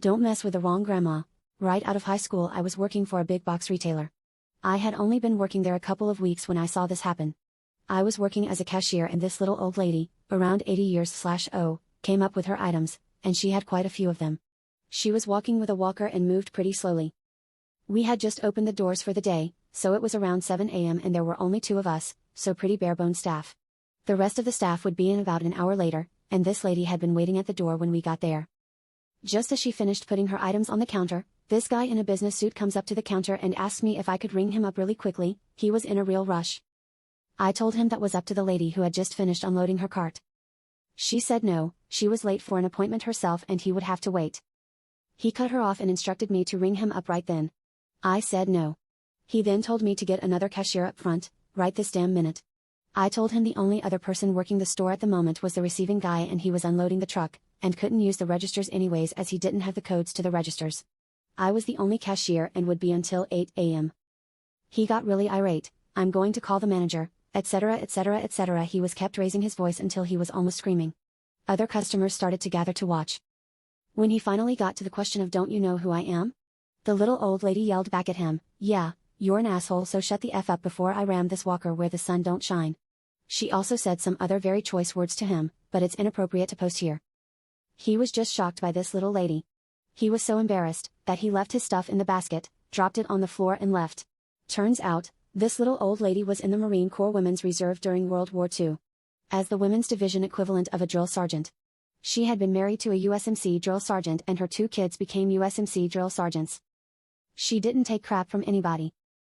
Don't mess with the wrong grandma. Right out of high school I was working for a big box retailer. I had only been working there a couple of weeks when I saw this happen. I was working as a cashier and this little old lady, around 80 years/O, came up with her items, and she had quite a few of them. She was walking with a walker and moved pretty slowly. We had just opened the doors for the day, so it was around 7 a.m. and there were only 2 of us, so pretty bare-bones staff. The rest of the staff would be in about an hour later, and this lady had been waiting at the door when we got there. Just as she finished putting her items on the counter, this guy in a business suit comes up to the counter and asked me if I could ring him up really quickly. He was in a real rush. I told him that was up to the lady who had just finished unloading her cart. She said no, she was late for an appointment herself and he would have to wait. He cut her off and instructed me to ring him up right then. I said no. He then told me to get another cashier up front, right this damn minute. I told him the only other person working the store at the moment was the receiving guy and he was unloading the truck, and couldn't use the registers anyways as he didn't have the codes to the registers. I was the only cashier and would be until 8 a.m. He got really irate. I'm going to call the manager, etc., etc., etc. He was kept raising his voice until he was almost screaming. Other customers started to gather to watch. When he finally got to the question of "Don't you know who I am?" the little old lady yelled back at him, "Yeah, you're an asshole, so shut the F up before I ram this walker where the sun don't shine." She also said some other very choice words to him, but it's inappropriate to post here. He was just shocked by this little lady. He was so embarrassed, that he left his stuff in the basket, dropped it on the floor and left. Turns out, this little old lady was in the Marine Corps Women's Reserve during World War II. As the women's division equivalent of a drill sergeant. She had been married to a USMC drill sergeant and her 2 kids became USMC drill sergeants. She didn't take crap from anybody.